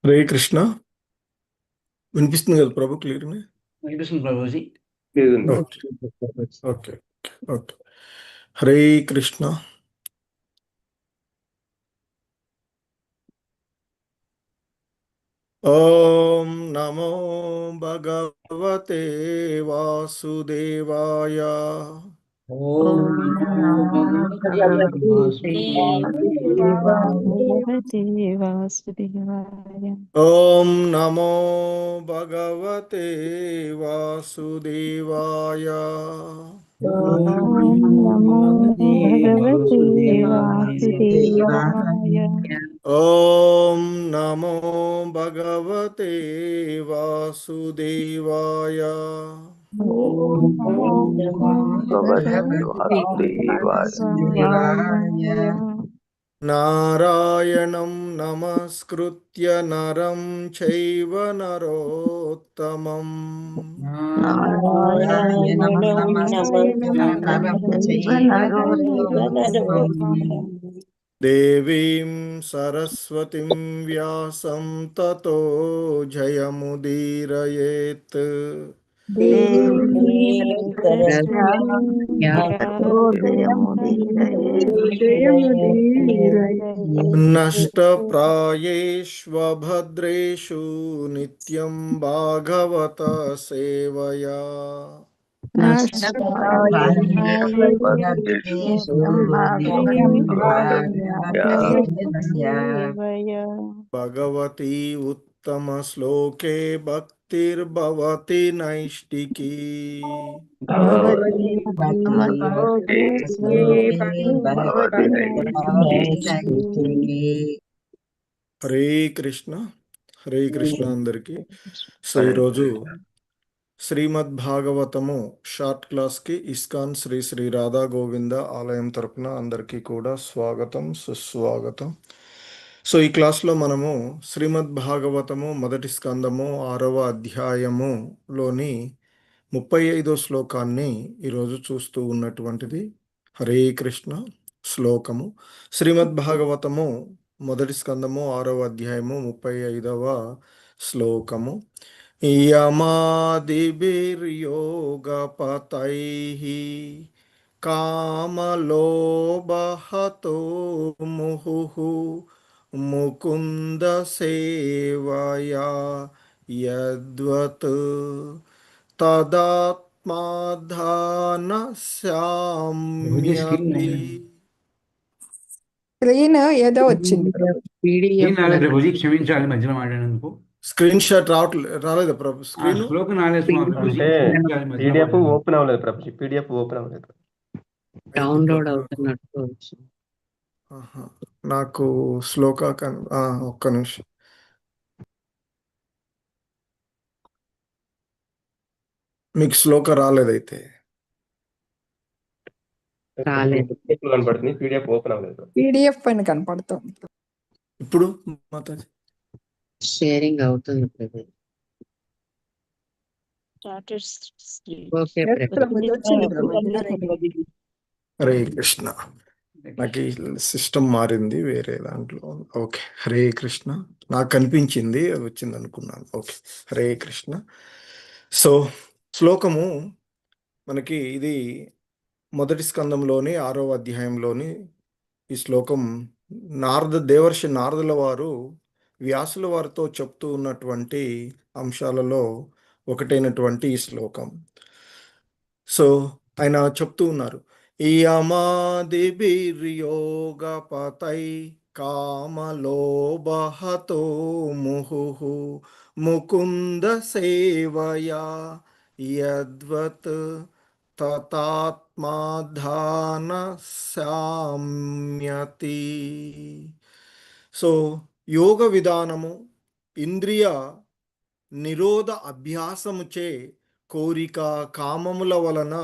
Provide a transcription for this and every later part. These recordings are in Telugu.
హరే కృష్ణ. వినిపిస్తుంది కదా ప్రభు? క్లియర్గా వినిపిస్తుంది ప్రభుజీ. Okay okay okay. Hare Krishna. ఓం నమో భగవతే వాసుదేవాయ. ఓం నమో భగవతే వాసుదేవాయ. ఓం నమో భగవతే వాసుదేవాయ. ఓం నమో భగవతే వాసుదేవాయ. ఓం నమో భగవతే వాసుదేవాయ. ఓం నమో భగవతే వాసుదేవాయ. నారాయణం నమస్కృత్య నరం చైవ నరోత్తమం. నారాయణం నమస్కృత్య నరోత్తమం. దేవీం సరస్వతిం వ్యాసం తతో జయముదీరయేత్. నష్టప్రాయేష్వభద్రేషు నిత్యం భాగవత సేవయా. భగవతి ఉత్తమ శ్లోకే భక్తిర్భవతి నైష్టికీ. హరే కృష్ణ. హరే కృష్ణ అందరికి. సో ఈరోజు శ్రీమద్ భాగవతము షార్ట్ క్లాస్కి ఇస్కాన్ శ్రీ శ్రీ రాధా గోవింద ఆలయం తరపున అందరికీ కూడా స్వాగతం, సుస్వాగతం. సో ఈ క్లాస్లో మనము శ్రీమద్ భాగవతము మొదటి స్కందము 6వ అధ్యాయములోని 35వ శ్లోకాన్ని ఈరోజు చూస్తూ ఉన్నటువంటిది. హరే కృష్ణ. శ్లోకము శ్రీమద్ భాగవతము మొదటి స్కందము 6వ అధ్యాయము 35వ శ్లోకము. యమాదిభిర్యోగపతైః కామలోభహతో ముహుః ముకుంద సేవయా యద్వత్ తదాత్మాధానస్యామ్యతి. స్క్రీన్ ఏదో వచ్చింది. ప్రభుజీ క్షమించాలి మధ్యలో మాట్లాడినందుకు. స్క్రీన్ షాట్ రాలేదా ప్రభు? స్క్రీన్ శ్లోకం రాలేదు ప్రభుజీ. పీడిఎఫ్ ఓపెన్ అవ్వలేదు ప్రభుజీ. పీడిఎఫ్ ఓపెన్ అవ్వలేదు. డౌన్లోడ్ అవుతున్నట్టు. నాకు శ్లోక ఒక్క నిమిషం. మీకు శ్లోక రాలేదైతే కనపడుతుంది. పీడిఎఫ్ ఓపెన్ అవ్వలేదు. పీడిఎఫ్ అని కనపడుతుంది. ఇప్పుడు మాతాజీ షేరింగ్ అవుతుంది ప్రభు. ఓకే హరే కృష్ణ. నాకు ఈ సిస్టమ్ మారింది వేరే దాంట్లో. ఓకే హరే కృష్ణ. నాకు కనిపించింది అది వచ్చింది అనుకున్నాను. ఓకే హరే కృష్ణ. సో శ్లోకము మనకి ఇది మొదటి స్కందంలోని 6వ అధ్యాయంలోని ఈ శ్లోకం దేవర్షి నారదుల వారు వ్యాసుల వారితో చెప్తూ ఉన్నటువంటి అంశాలలో ఒకటైనటువంటి ఈ శ్లోకం. సో ఆయన చెప్తూ ఉన్నారు, యమాదిభిర్యోగపతై కామలోభహతో ముహుః ముకుంద సేవయా యద్వత్ తతాత్మాధానస్యామ్యతి. సో యోగ విధానము ఇంద్రియ నిరోధ అభ్యాసముచే కోరిక కామముల వలన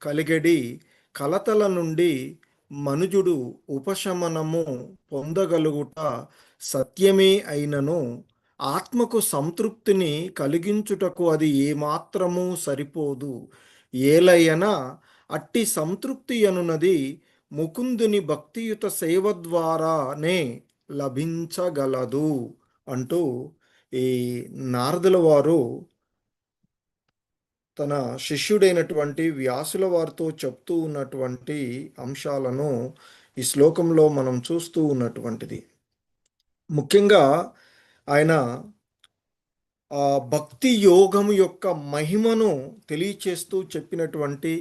కలిగడి కలతల నుండి మనుజుడు ఉపశమనము పొందగలుగుట సత్యమే అయినను ఆత్మకు సంతృప్తిని కలిగించుటకు అది ఏమాత్రము సరిపోదు. ఏలయన అట్టి సంతృప్తి అనున్నది ముకుందుని భక్తియుత సేవ ద్వారానే లభించగలదు. అంటూ ఈ నారదుల వారు తన శిష్యుడైనటువంటి వ్యాసుల వారితో చెప్తూ ఉన్నటువంటి అంశాలను ఈ శ్లోకంలో మనం చూస్తూ ఉన్నటువంటిది. ముఖ్యంగా ఆయన ఆ భక్తి యోగము యొక్క మహిమను తెలియచేస్తూ చెప్పినటువంటి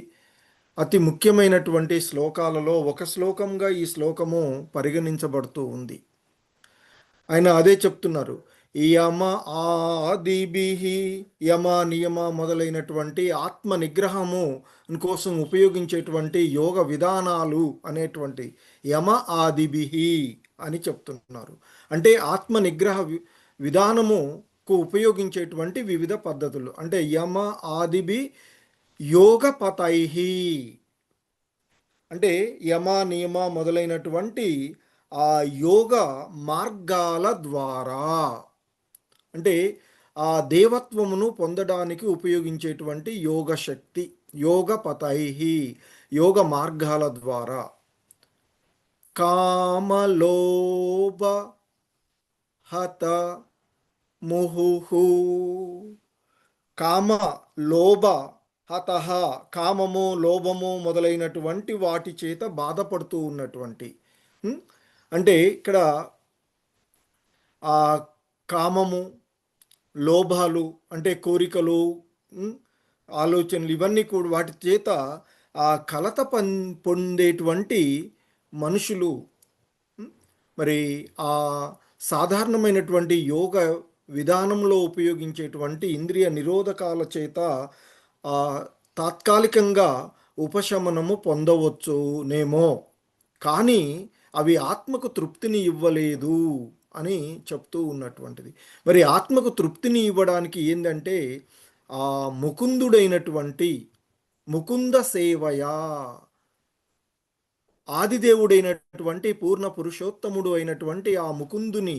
అతి ముఖ్యమైనటువంటి శ్లోకాలలో ఒక శ్లోకంగా ఈ శ్లోకము పరిగణించబడుతూ ఉంది. ఆయన అదే చెప్తున్నారు. యమ ఆదిభిహి, యమ నియమ మొదలైనటువంటి ఆత్మ నిగ్రహము కోసం ఉపయోగించేటువంటి యోగ విధానాలు అనేటువంటి యమ ఆదిభిహి అని చెప్తున్నారు. అంటే ఆత్మ నిగ్రహ విధానముకు ఉపయోగించేటువంటి వివిధ పద్ధతులు. అంటే యమ ఆదిభి యోగ పతైహి, అంటే యమ నియమ మొదలైనటువంటి ఆ యోగ మార్గాల ద్వారా, అంటే ఆ దేవత్వమును పొందడానికి ఉపయోగించేటువంటి యోగ శక్తి, యోగ పతైహి, యోగ మార్గాల ద్వారా. కామలోభ హత ముహుహు, కామ లోభ హతః, కామము లోభము మొదలైనటువంటి వాటి చేత బాధపడుతూ ఉన్నటువంటి, అంటే ఇక్కడ ఆ కామము లోభాలు అంటే కోరికలు, ఆలోచనలు, ఇవన్నీ కూడా వాటి చేత ఆ కలత పొందేటువంటి మనుషులు మరి ఆ సాధారణమైనటువంటి యోగ విధానంలో ఉపయోగించేటువంటి ఇంద్రియ నిరోధకాల చేత తాత్కాలికంగా ఉపశమనము పొందవచ్చునేమో, కానీ అవి ఆత్మకు తృప్తిని ఇవ్వలేదు అని చెప్తూ ఉన్నటువంటిది. మరి ఆత్మకు తృప్తిని ఇవ్వడానికి ఏంటంటే ఆ ముకుందుడైనటువంటి ముకుంద సేవయా, ఆదిదేవుడైనటువంటి పూర్ణ పురుషోత్తముడు అయినటువంటి ఆ ముకుందుని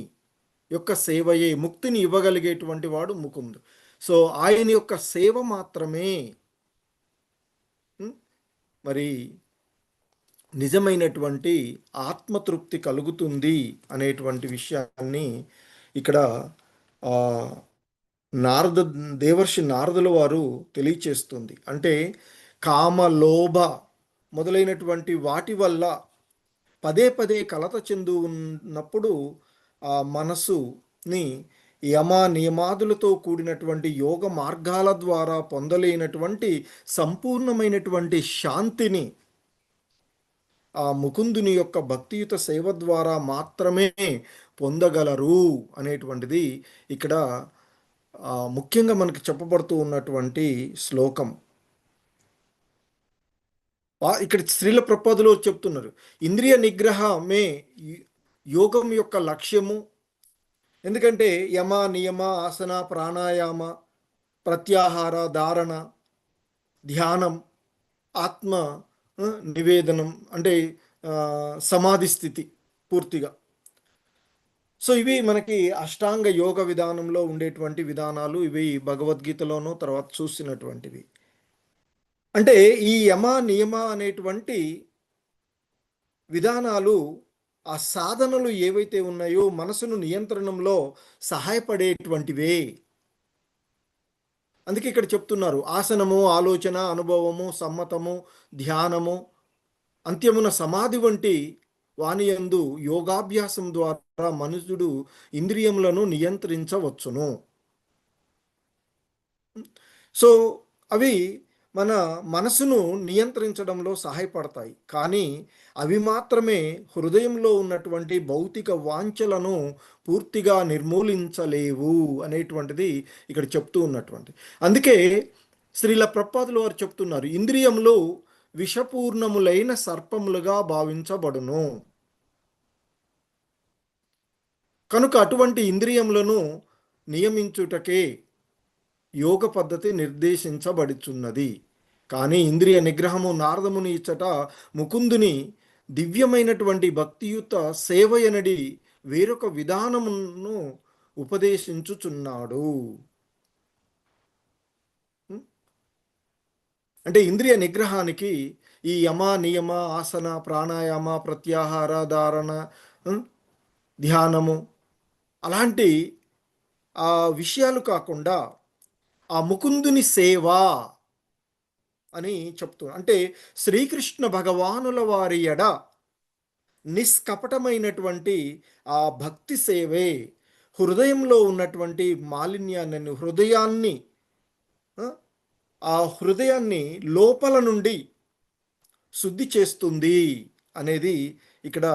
యొక్క సేవయే ముక్తిని ఇవ్వగలిగేటువంటి వాడు ముకుందు. సో ఆయన యొక్క సేవ మాత్రమే మరి నిజమైనటువంటి ఆత్మతృప్తి కలుగుతుంది అనేటువంటి విషయాన్ని ఇక్కడ దేవర్షి నారదుల వారు తెలియచేస్తుంది. అంటే కామలోభ మొదలైనటువంటి వాటి వల్ల పదే పదే కలత చెందు ఉన్నప్పుడు ఆ మనసుని యమ నియమాదులతో కూడినటువంటి యోగ మార్గాల ద్వారా పొందలేనటువంటి సంపూర్ణమైనటువంటి శాంతిని ఆ ముకుందుని యొక్క భక్తియుత సేవ ద్వారా మాత్రమే పొందగలరు అనేటువంటిది ఇక్కడ ముఖ్యంగా మనకి చెప్పబడుతూ ఉన్నటువంటి శ్లోకం. ఇక్కడ శ్రీల ప్రపాదులో చెప్తున్నారు, ఇంద్రియ నిగ్రహమే యోగం యొక్క లక్ష్యము. ఎందుకంటే యమ నియమ ఆసన ప్రాణాయామ ప్రత్యాహార ధారణ ధ్యానం ఆత్మ నివేదనం అంటే సమాధి స్థితి పూర్తిగా. సో ఇవి మనకి అష్టాంగ యోగ విధానంలో ఉండేటువంటి విధానాలు. ఇవి భగవద్గీతలోనూ తర్వాత చూసినటువంటివి. అంటే ఈ యమ నియమ అనేటువంటి విధానాలు ఆ సాధనలు ఏవైతే ఉన్నాయో మనసును నియంత్రణంలో సహాయపడేటువంటివే. అందుకే ఇక్కడ చెప్తున్నారు, ఆసనము ఆలోచన అనుభవము సమ్మతము ధ్యానము అంత్యమున సమాధి వంటి వానియందు యోగాభ్యాసం ద్వారా మనుషుడు ఇంద్రియములను నియంత్రించవచ్చును. సో అవి మన మనసును నియంత్రించడంలో సహాయపడతాయి, కానీ అవి మాత్రమే హృదయంలో ఉన్నటువంటి భౌతిక వాంఛలను పూర్తిగా నిర్మూలించలేవు అనేటువంటిది ఇక్కడ చెప్తూ ఉన్నటువంటి. అందుకే శ్రీల ప్రపాదుల వారు చెప్తున్నారు, ఇంద్రియములు విషపూర్ణములైన సర్పములుగా భావించబడును. కనుక అటువంటి ఇంద్రియములను నియమించుటకే యోగ పద్ధతి నిర్దేశించబడుచున్నది. కానీ ఇంద్రియ నిగ్రహము నారదముని ఇచ్చట ముకుందుని దివ్యమైనటువంటి భక్తియుత సేవయనడి వేరొక విధానమును ఉపదేశించుచున్నాడు. అంటే ఇంద్రియ నిగ్రహానికి ఈ యమ నియమ ఆసన ప్రాణాయామ ప్రత్యాహార ధారణ ధ్యానము అలాంటి ఆ విషయాలు కాకుండా ఆ ముకుందుని సేవ అని చెప్తూ, అంటే శ్రీకృష్ణ భగవానుల వారి ఎడ నిష్కపటమైనటువంటి ఆ భక్తి సేవే హృదయంలో ఉన్నటువంటి మాలిన్యాన్ని, హృదయాన్ని ఆ, ఆ హృదయాన్ని లోపల నుండి శుద్ధి చేస్తుంది అనేది ఇక్కడ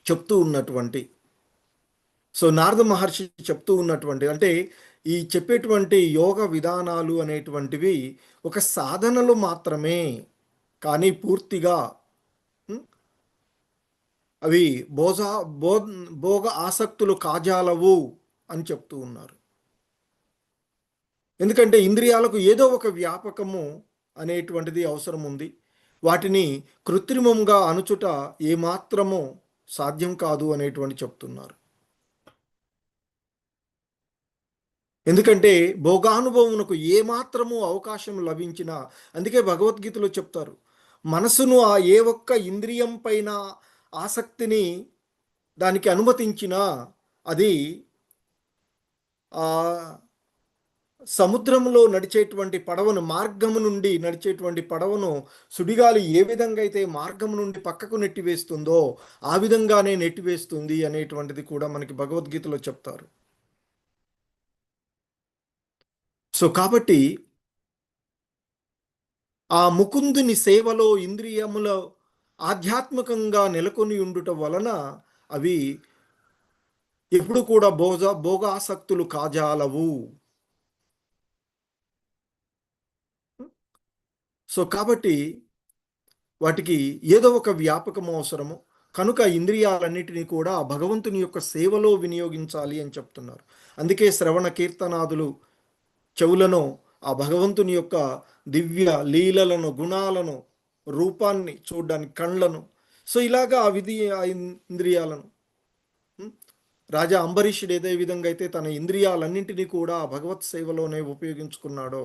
చెప్తూ ఉన్నటువంటి, సో నారద మహర్షి చెప్తూ ఉన్నటువంటి, అంటే ఈ చెప్పేటువంటి యోగ విధానాలు అనేటువంటివి ఒక సాధనలు మాత్రమే, కానీ పూర్తిగా ఉం, అవి భోగ ఆసక్తులు కాజాలవు అని చెప్తూ ఉన్నారు. ఎందుకంటే ఇంద్రియాలకు ఏదో ఒక వ్యాపకము అనేటువంటిది అవసరం ఉంది. వాటిని కృత్రిమంగా అణుచుట ఏమాత్రమో సాధ్యం కాదు అనేటువంటి చెప్తున్నారు. ఎందుకంటే భోగానుభవమునకు ఏమాత్రము అవకాశం లభించినా, అందుకే భగవద్గీతలో చెప్తారు, మనసును ఆ ఏ ఒక్క ఇంద్రియం పైన ఆసక్తిని దానికి అనుమతించినా అది ఆ సముద్రంలో నడిచేటువంటి పడవను, మార్గము నుండి నడిచేటువంటి పడవను సుడిగాలి ఏ విధంగా అయితే మార్గం నుండి పక్కకు నెట్టివేస్తుందో ఆ విధంగానే నెట్టివేస్తుంది అనేటువంటిది కూడా మనకి భగవద్గీతలో చెప్తారు. సో కాబట్టి ఆ ముకుందుని సేవలో ఇంద్రియముల ఆధ్యాత్మికంగా నెలకొని ఉండుట వలన అవి ఎప్పుడు కూడా భోగాసక్తులు కాజాలవు. సో కాబట్టి వాటికి ఏదో ఒక వ్యాపకం అవసరము. కనుక ఇంద్రియాలన్నిటినీ కూడా భగవంతుని యొక్క సేవలో వినియోగించాలి అని చెప్తున్నారు. అందుకే శ్రవణ కీర్తనాదులు చెవులను ఆ భగవంతుని యొక్క దివ్య లీలలను, గుణాలను, రూపాన్ని చూడడానికి కళ్ళను, సో ఇలాగా ఆ ఇంద్రియాలను రాజా అంబరీషుడు ఏదే విధంగా అయితే తన ఇంద్రియాలన్నింటినీ కూడా భగవత్ సేవలోనే ఉపయోగించుకున్నాడో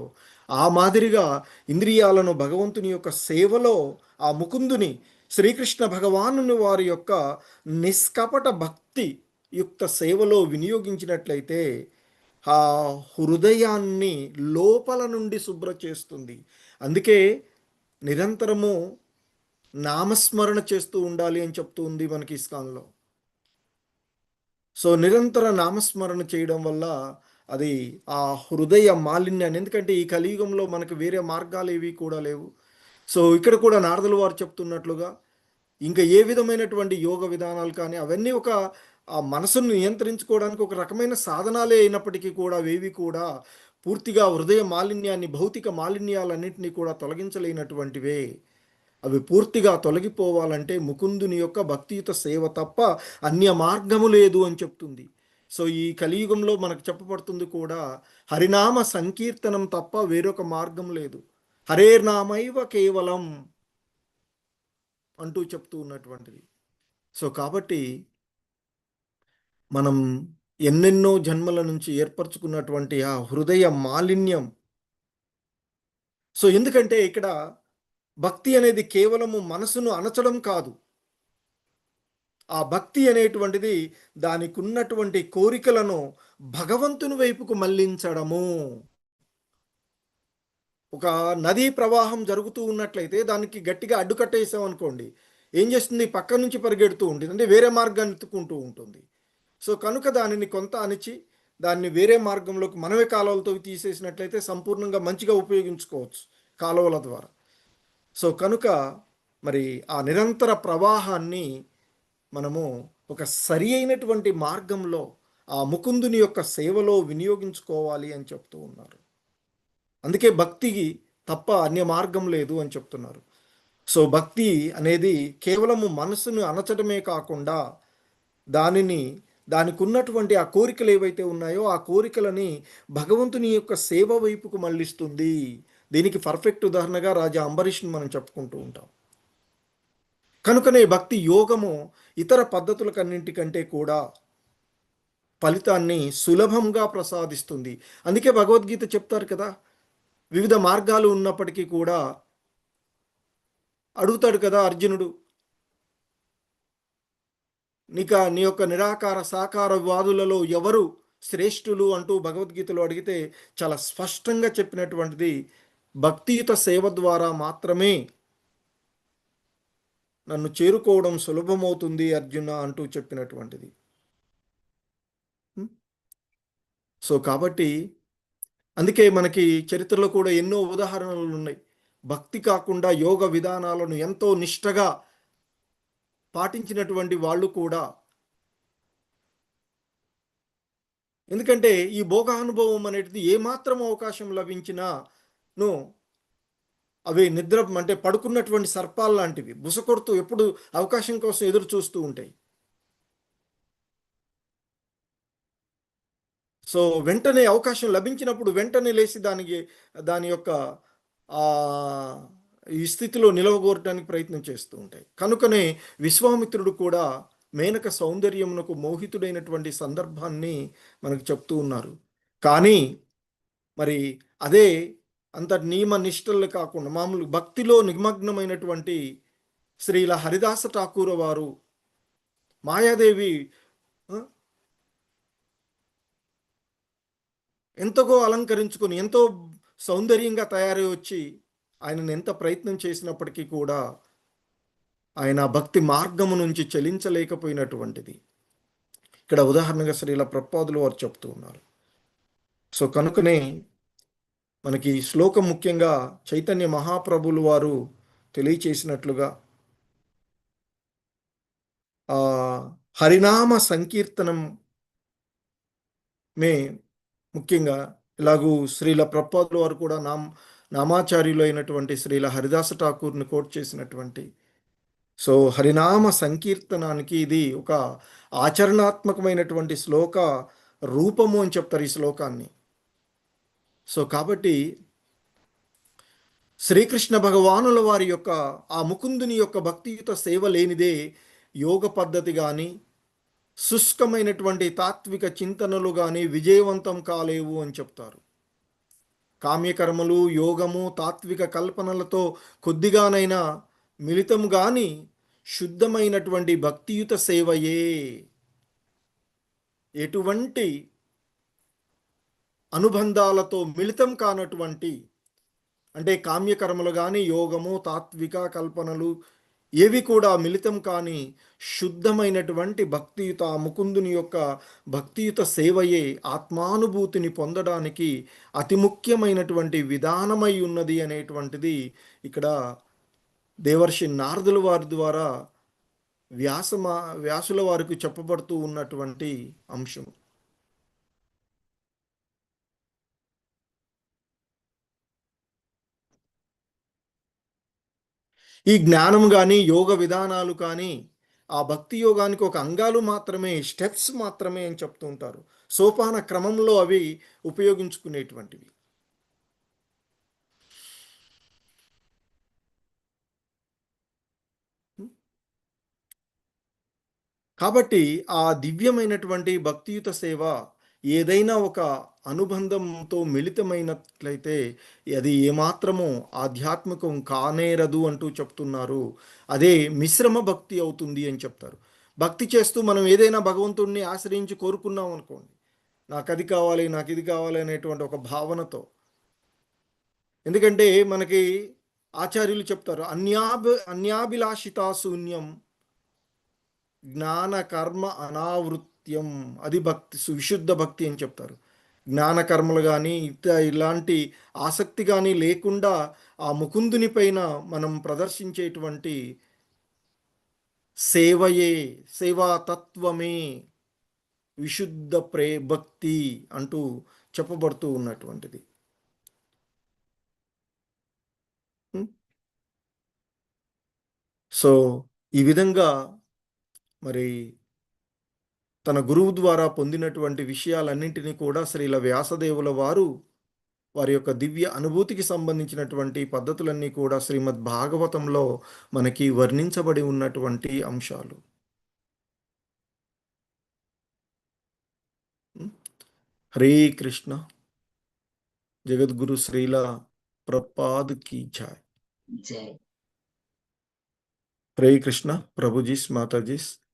ఆ మాదిరిగా ఇంద్రియాలను భగవంతుని యొక్క సేవలో ఆ ముకుందుని శ్రీకృష్ణ భగవానుని వారి యొక్క నిష్కపట భక్తి యుక్త సేవలో వినియోగించినట్లయితే ఆ హృదయాన్ని లోపల నుండి శుభ్ర చేస్తుంది. అందుకే నిరంతరము నామస్మరణ చేస్తూ ఉండాలి అని చెప్తూ ఉంది మనకి ఇస్కాన్లో. సో నిరంతర నామస్మరణ చేయడం వల్ల అది ఆ హృదయ మాలిన్యాన్ని, ఎందుకంటే ఈ కలియుగంలో మనకు వేరే మార్గాలు ఏవి కూడా లేవు. సో ఇక్కడ కూడా నారదుల వారు చెప్తున్నట్లుగా ఇంకా ఏ విధమైనటువంటి యోగ విధానాలు కానీ అవన్నీ ఒక ఆ మనసును నియంత్రించుకోవడానికి ఒక రకమైన సాధనాలే అయినప్పటికీ కూడా అవేవి కూడా పూర్తిగా హృదయ మాలిన్యాన్ని, భౌతిక మాలిన్యాలన్నింటినీ కూడా తొలగించలేనటువంటివే. అవి పూర్తిగా తొలగిపోవాలంటే ముకుందుని యొక్క భక్తియుత సేవ తప్ప అన్య మార్గము లేదు అని చెప్తుంది. సో ఈ కలియుగంలో మనకు చెప్పబడుతుంది కూడా హరినామ సంకీర్తనం తప్ప వేరొక మార్గం లేదు, హరేర్నామైవ కేవలం అంటూ చెప్తూ ఉన్నటువంటిది. సో కాబట్టి మనం ఎన్నెన్నో జన్మల నుంచి ఏర్పరచుకున్నటువంటి ఆ హృదయ మాలిన్యం, సో ఎందుకంటే ఇక్కడ భక్తి అనేది కేవలము మనసును అణచడం కాదు. ఆ భక్తి అనేటువంటిది దానికి ఉన్నటువంటి కోరికలను భగవంతుని వైపుకు మళ్లించడము. ఒక నదీ ప్రవాహం జరుగుతూ ఉన్నట్లయితే దానికి గట్టిగా అడ్డుకట్టేసాం అనుకోండి, ఏం చేస్తుంది? పక్క నుంచి పరిగెడుతూ ఉంటుంది, అంటే వేరే మార్గాన్ని ఎత్తుకుంటూ ఉంటుంది. సో కనుక దానిని కొంత అణిచి దాన్ని వేరే మార్గంలోకి మనమే కాలువలతో తీసేసినట్లయితే సంపూర్ణంగా మంచిగా ఉపయోగించుకోవచ్చు కాలువల ద్వారా. సో కనుక మరి ఆ నిరంతర ప్రవాహాన్ని మనము ఒక సరి అయినటువంటి మార్గంలో ఆ ముకుందుని యొక్క సేవలో వినియోగించుకోవాలి అని చెప్తూ ఉన్నారు. అందుకే భక్తికి తప్ప అన్య మార్గం లేదు అని చెప్తున్నారు. సో భక్తి అనేది కేవలము మనసును అణచడమే కాకుండా దానికి ఉన్నటువంటి ఆ కోరికలు ఏవైతే ఉన్నాయో ఆ కోరికలని భగవంతుని యొక్క సేవ వైపుకు మళ్ళిస్తుంది. దీనికి పర్ఫెక్ట్ ఉదాహరణగా రాజా అంబరీష్ని మనం చెప్పుకుంటూ ఉంటాం. కనుకనే భక్తి యోగము ఇతర పద్ధతులకన్నింటికంటే కూడా ఫలితాన్ని సులభంగా ప్రసాదిస్తుంది. అందుకే భగవద్గీత చెప్తారు కదా, వివిధ మార్గాలు ఉన్నప్పటికీ కూడా అడుగుతాడు కదా అర్జునుడు, నీ యొక్క నిరాకార సాకార వాదులలో ఎవరు శ్రేష్ఠులు అంటూ భగవద్గీతలో అడిగితే చాలా స్పష్టంగా చెప్పినటువంటిది భక్తియుత సేవ ద్వారా మాత్రమే నన్ను చేరుకోవడం సులభమవుతుంది అర్జున అంటూ చెప్పినటువంటిది. సో కాబట్టి అందుకే మనకి చరిత్రలో కూడా ఎన్నో ఉదాహరణలు ఉన్నాయి. భక్తి కాకుండా యోగ విధానాలను ఎంతో నిష్టగా పాటించినటువంటి వాళ్ళు కూడా, ఎందుకంటే ఈ భోగానుభవం అనేది ఏమాత్రం అవకాశం లభించినా అవి నిద్ర అంటే పడుకున్నటువంటి సర్పాలు లాంటివి, బుసకొడుతూ ఎప్పుడు అవకాశం కోసం ఎదురు చూస్తూ ఉంటాయి. సో వెంటనే అవకాశం లభించినప్పుడు వెంటనే లేచి దాని యొక్క ఈ స్థితిలో నిలవగోరటానికి ప్రయత్నం చేస్తూ ఉంటాయి. కనుకనే విశ్వామిత్రుడు కూడా మేనక సౌందర్యమునకు మోహితుడైనటువంటి సందర్భాన్ని మనకు చెప్తూ ఉన్నారు. కానీ మరి అదే అంత నియమ నిష్టలు కాకుండా మామూలు భక్తిలో నిమగ్నమైనటువంటి శ్రీల హరిదాస ఠాకూర్ వారు మాయాదేవి ఎంతగో అలంకరించుకొని ఎంతో సౌందర్యంగా తయారై వచ్చి ఆయనను ఎంత ప్రయత్నం చేసినప్పటికీ కూడా ఆయన భక్తి మార్గము నుంచి చలించలేకపోయినటువంటిది ఇక్కడ ఉదాహరణగా శ్రీల ప్రభుపాదులు వారు చెప్తూ ఉన్నారు. సో కనుకనే మనకి ఈ శ్లోకం ముఖ్యంగా చైతన్య మహాప్రభులు వారు తెలియచేసినట్లుగా హరినామ సంకీర్తనం మే ముఖ్యంగా ఇలాగూ శ్రీల ప్రభుపాదుల వారు కూడా నామాచార్యులు అయినటువంటి శ్రీల హరిదాస ఠాకూర్ని కోట్ చేసినటువంటి సో హరినామ సంకీర్తనానికి ఇది ఒక ఆచరణాత్మకమైనటువంటి శ్లోక రూపము అని చెప్తారు ఈ శ్లోకాన్ని. సో కాబట్టి శ్రీకృష్ణ భగవానుల వారి యొక్క ఆ ముకుందుని యొక్క భక్తియుత సేవ లేనిదే యోగ పద్ధతి కానీ శుష్కమైనటువంటి తాత్విక చింతనలు కానీ విజయవంతం కాలేవు అని చెప్తారు. కామ్యకర్మలు యోగము తాత్విక కల్పనలతో కొద్దిగానైనా మిళితం గాని శుద్ధమైనటువంటి భక్తియుత సేవయే ఎటువంటి అనుబంధాలతో మిళితం కానటువంటి, అంటే కామ్యకర్మలు కానీ యోగము తాత్విక కల్పనలు ఏవి కూడా మిళితం కాని శుద్ధమైనటువంటి భక్తియుత ముకుందుని యొక్క భక్తియుత సేవయే ఆత్మానుభూతిని పొందడానికి అతి ముఖ్యమైనటువంటి విధానమై ఉన్నది అనేటువంటిది ఇక్కడ దేవర్షి నారదుల వారి ద్వారా వ్యాసుల వారికి చెప్పబడుతూ ఉన్నటువంటి అంశం. ఈ జ్ఞానం కానీ యోగ విధానాలు కానీ ఆ భక్తి యోగానికి ఒక అంగాలు మాత్రమే, స్టెప్స్ మాత్రమే అని చెప్తూ ఉంటారు. సోపాన క్రమంలో అవి ఉపయోగించుకునేటువంటివి. కాబట్టి ఆ దివ్యమైనటువంటి భక్తియుత సేవ ఏదైనా ఒక అనుబంధంతో మిళితమైనట్లయితే అది ఏమాత్రమో ఆధ్యాత్మికం కానేరదు అంటూ చెప్తున్నారు. అదే మిశ్రమ భక్తి అవుతుంది అని చెప్తారు. భక్తి చేస్తూ మనం ఏదైనా భగవంతుడిని ఆశ్రయించి కోరుకున్నాం అనుకోండి, నాకు అది కావాలి నాకు ఇది కావాలి అనేటువంటి ఒక భావనతో. ఎందుకంటే మనకి ఆచార్యులు చెప్తారు, అన్యాభిలాషితా శూన్యం జ్ఞాన కర్మ అనావృత్యం, అది భక్తి, విశుద్ధ భక్తి అని చెప్తారు. జ్ఞాన కర్మలు కానీ ఇలాంటి ఆసక్తి కానీ లేకుండా ఆ ముకుందుని పైన మనం ప్రదర్శించేటువంటి సేవయే, సేవాతత్వమే విశుద్ధ భక్తి అంటూ చెప్పబడుతూ ఉన్నటువంటిది. సో ఈ విధంగా మరి తన గురువు ద్వారా పొందినటువంటి విషయాలన్నింటినీ కూడా శ్రీల వ్యాసదేవుల వారు వారి యొక్క దివ్య అనుభూతికి సంబంధించినటువంటి పద్ధతులన్నీ కూడా శ్రీమద్ భాగవతంలో మనకి వర్ణించబడి ఉన్నటువంటి అంశాలు. హరే కృష్ణ. జగద్గురు శ్రీల ప్రభుపాద్ కీ జై. హరే కృష్ణ. ప్రభుజీస్, మాతాజీస్.